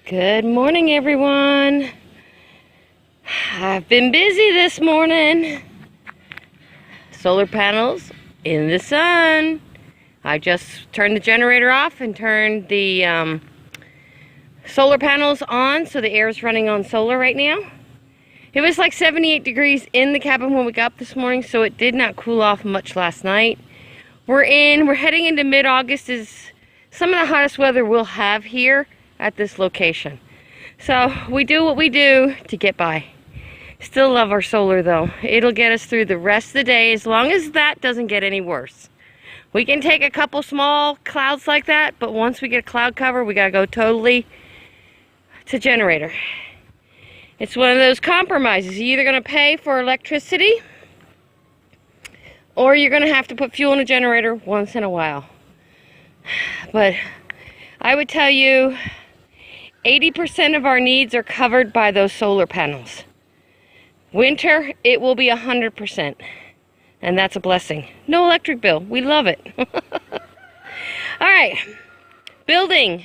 Good morning, everyone. I've been busy this morning. Solar panels in the sun. I just turned the generator off and turned the solar panels on, so the air is running on solar right now. It was like 78 degrees in the cabin when we got up this morning, so it did not cool off much last night. We're heading into mid-August, is some of the hottest weather we'll have here at this location. So we do what we do to get by. Still love our solar though. It'll get us through the rest of the day as long as that doesn't get any worse. We can take a couple small clouds like that, but once we get a cloud cover, we gotta go totally to generator. It's one of those compromises. You're either gonna pay for electricity or you're gonna have to put fuel in a generator once in a while. But I would tell you 80% of our needs are covered by those solar panels. Winter, it will be 100%. And that's a blessing. No electric bill. We love it. Alright. Building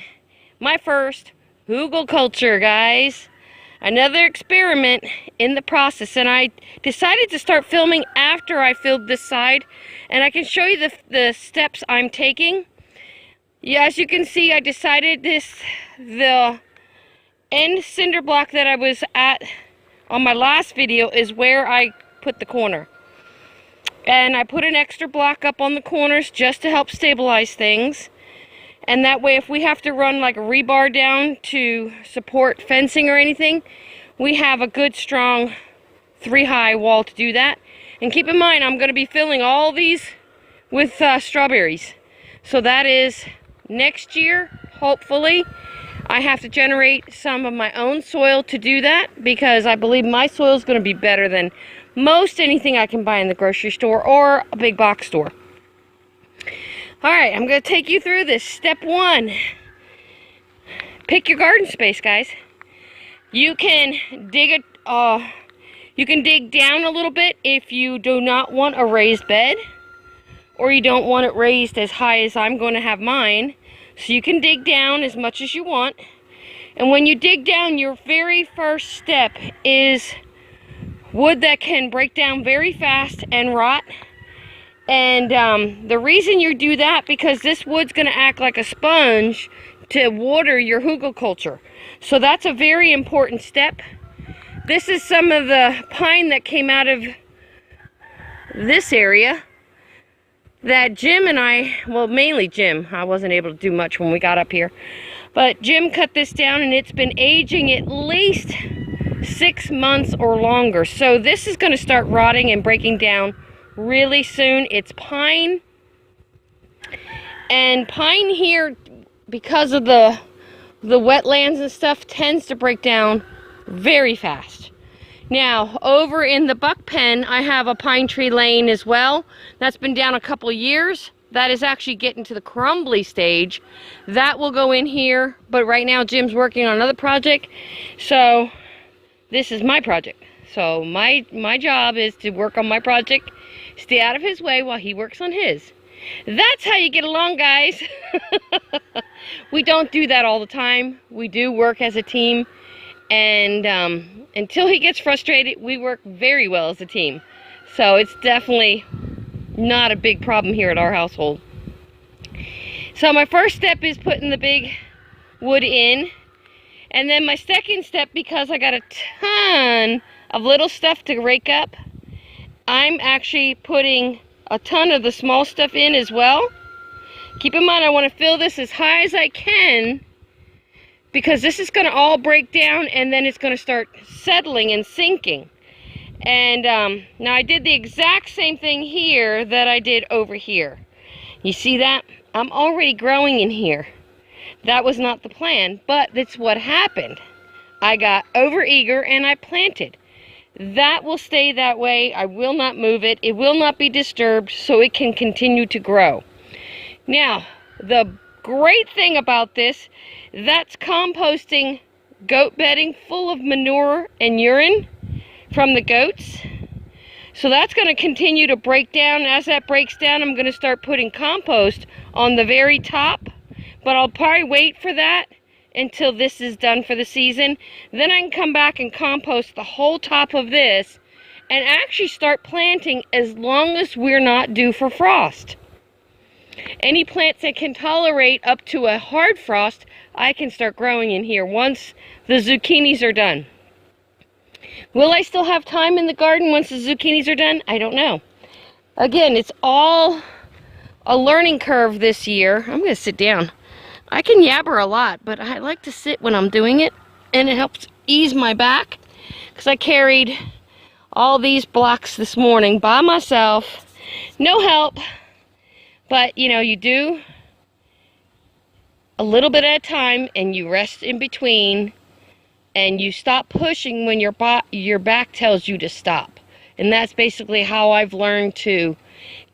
my first hugelkultur, guys. Another experiment in the process. And I decided to start filming after I filled this side. And I can show you the steps I'm taking. Yeah, as you can see, I decided the end cinder block that I was at on my last video is where I put the corner. And I put an extra block up on the corners just to help stabilize things. And that way, if we have to run like a rebar down to support fencing or anything, we have a good strong 3-high wall to do that. And keep in mind, I'm going to be filling all these with strawberries. So that is next year, hopefully. I have to generate some of my own soil to do that because I believe my soil is going to be better than most anything I can buy in the grocery store or a big box store. Alright, I'm going to take you through this. Step 1. Pick your garden space, guys. You can dig down a little bit if you do not want a raised bed, or you don't want it raised as high as I'm going to have mine. So you can dig down as much as you want. And when you dig down, your very first step is wood that can break down very fast and rot. And the reason you do that, because this wood's going to act like a sponge to water your hugelkultur. So that's a very important step. This is some of the pine that came out of this area that Jim and I, well, mainly Jim, I wasn't able to do much when we got up here, but Jim cut this down and it's been aging at least 6 months or longer. So this is going to start rotting and breaking down really soon. It's pine, and pine here, because of the wetlands and stuff, tends to break down very fast. Now, over in the buck pen, I have a pine tree lane as well. That's been down a couple years. That is actually getting to the crumbly stage. That will go in here, but right now Jim's working on another project. So, this is my project. So, my job is to work on my project, stay out of his way while he works on his. That's how you get along, guys. We don't do that all the time. We do work as a team. And until he gets frustrated, we work very well as a team. So it's definitely not a big problem here at our household. So my first step is putting the big wood in. And then my second step, because I got a ton of little stuff to rake up, I'm actually putting a ton of the small stuff in as well. Keep in mind, I want to fill this as high as I can, because this is going to all break down and then it's going to start settling and sinking. And now I did the exact same thing here that I did over here. You see that? I'm already growing in here. That was not the plan, but that's what happened. I got overeager and I planted. That will stay that way. I will not move it. It will not be disturbed, so it can continue to grow. Now, the great thing about this, that's composting goat bedding full of manure and urine from the goats. So that's going to continue to break down. As that breaks down, I'm going to start putting compost on the very top. But I'll probably wait for that until this is done for the season. Then I can come back and compost the whole top of this and actually start planting as long as we're not due for frost. Any plants that can tolerate up to a hard frost, I can start growing in here once the zucchinis are done. Will I still have time in the garden once the zucchinis are done? I don't know. Again, it's all a learning curve this year. I'm going to sit down. I can yabber a lot, but I like to sit when I'm doing it, and it helps ease my back because I carried all these blocks this morning by myself. No help, but you know, you do a little bit at a time and you rest in between and you stop pushing when your back tells you to stop. And that's basically how I've learned to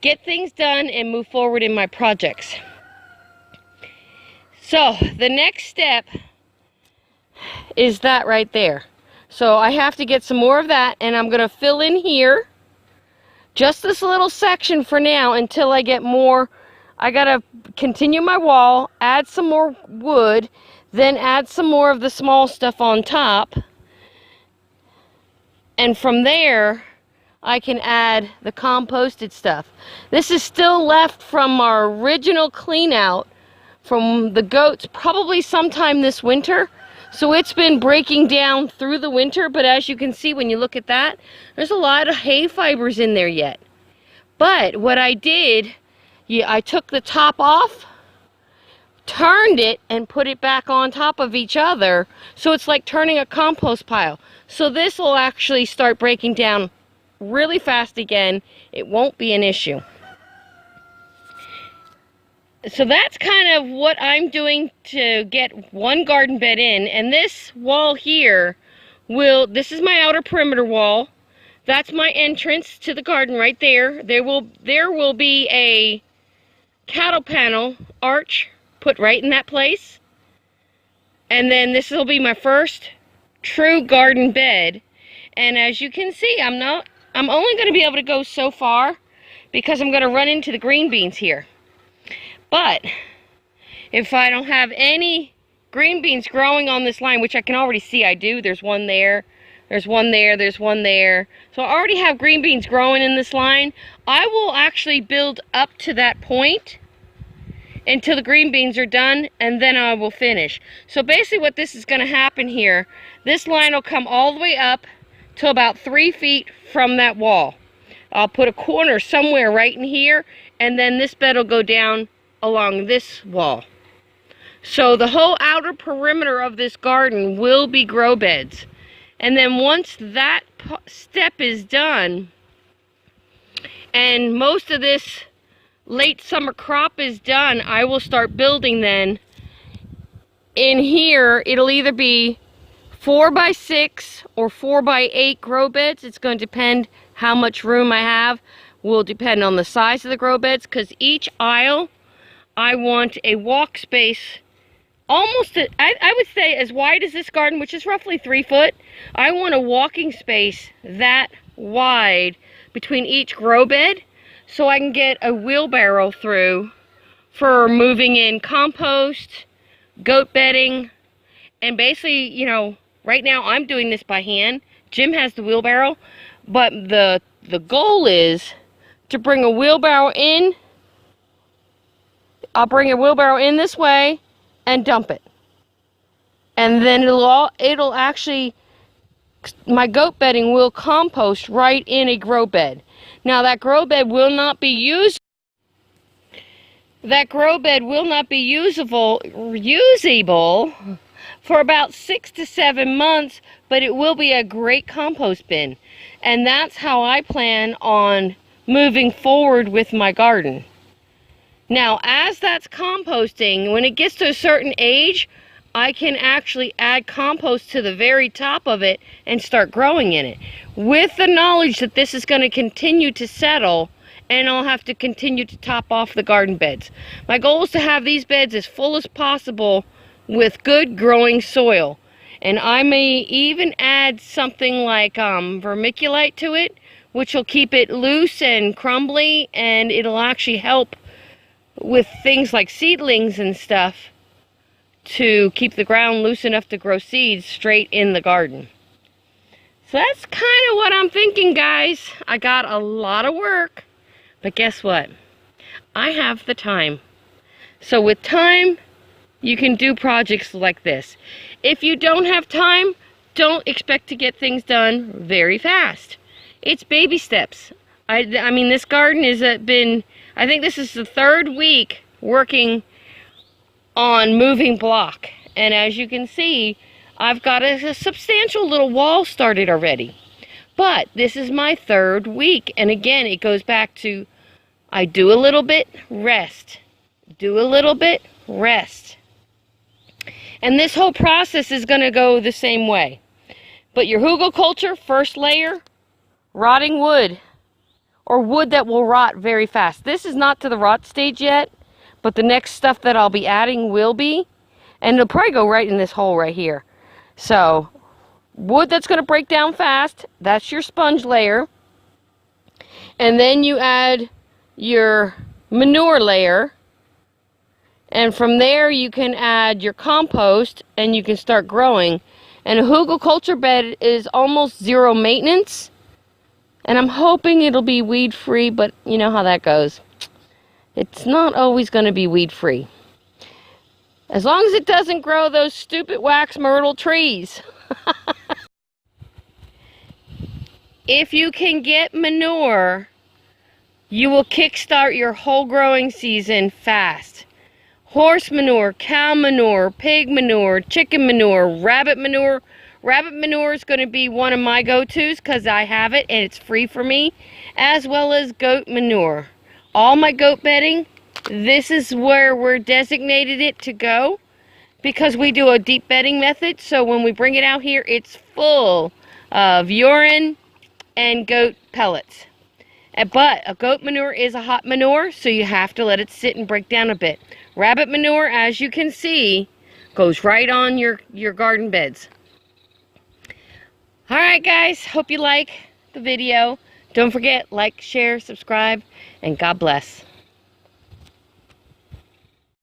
get things done and move forward in my projects. So the next step is that right there. So I have to get some more of that, and I'm going to fill in here just this little section for now until I get more. I got to continue my wall, add some more wood, then add some more of the small stuff on top. And from there, I can add the composted stuff. This is still left from our original clean out from the goats, probably sometime this winter. So it's been breaking down through the winter, but as you can see when you look at that, there's a lot of hay fibers in there yet. But what I did, I took the top off, turned it, and put it back on top of each other, so it's like turning a compost pile. So this will actually start breaking down really fast again. It won't be an issue. So that's kind of what I'm doing to get one garden bed in. And this wall here this is my outer perimeter wall. That's my entrance to the garden right there. There will be a cattle panel arch put right in that place. And then this will be my first true garden bed. And as you can see, I'm only going to be able to go so far because I'm going to run into the green beans here. But if I don't have any green beans growing on this line, which I can already see I do, there's one there, there's one there, there's one there. So I already have green beans growing in this line. I will actually build up to that point until the green beans are done, and then I will finish. So basically what this is going to happen here, this line will come all the way up to about 3 feet from that wall. I'll put a corner somewhere right in here, and then this bed will go down along this wall. So the whole outer perimeter of this garden will be grow beds. And then once that step is done, and most of this late summer crop is done, I will start building then. In here, it'll either be 4x6 or 4x8 grow beds. It's going to depend how much room I have. Will depend on the size of the grow beds, because each aisle I want a walk space almost, I would say as wide as this garden, which is roughly 3 foot. I want a walking space that wide between each grow bed so I can get a wheelbarrow through for moving in compost, goat bedding, and basically, you know, right now I'm doing this by hand. Jim has the wheelbarrow, but the goal is to bring a wheelbarrow in. I'll bring a wheelbarrow in this way and dump it. And then it'll actually, my goat bedding will compost right in a grow bed. Now that grow bed will not be used. That grow bed will not be usable for about 6 to 7 months, but it will be a great compost bin. And that's how I plan on moving forward with my garden. Now, as that's composting, when it gets to a certain age, I can actually add compost to the very top of it and start growing in it, with the knowledge that this is going to continue to settle and I'll have to continue to top off the garden beds. My goal is to have these beds as full as possible with good growing soil. And I may even add something like vermiculite to it, which will keep it loose and crumbly, and it'll actually help with things like seedlings and stuff to keep the ground loose enough to grow seeds straight in the garden. So that's kind of what I'm thinking, guys. I got a lot of work, but guess what? I have the time. So with time, you can do projects like this. If you don't have time, don't expect to get things done very fast. It's baby steps. I mean, this garden has been, I think this is the 3rd week working on moving block. And as you can see, I've got a substantial little wall started already. But this is my 3rd week. And again, it goes back to, I do a little bit, rest. Do a little bit, rest. And this whole process is going to go the same way. But your hugelkultur, first layer, rotting wood. Or wood that will rot very fast. This is not to the rot stage yet, but the next stuff that I'll be adding will be. And it'll probably go right in this hole right here. So, wood that's going to break down fast, that's your sponge layer. And then you add your manure layer. And from there you can add your compost and you can start growing. And a hugelkultur bed is almost zero maintenance. And I'm hoping it'll be weed free, but you know how that goes. It's not always going to be weed free. As long as it doesn't grow those stupid wax myrtle trees. If you can get manure, you will kickstart your whole growing season fast. Horse manure, cow manure, pig manure, chicken manure, rabbit manure. Rabbit manure is going to be one of my go-tos because I have it and it's free for me, as well as goat manure. All my goat bedding, this is where we're designated it to go because we do a deep bedding method. So when we bring it out here, it's full of urine and goat pellets. But a goat manure is a hot manure, so you have to let it sit and break down a bit. Rabbit manure, as you can see, goes right on your garden beds. Alright guys, hope you like the video. Don't forget, like, share, subscribe, and God bless.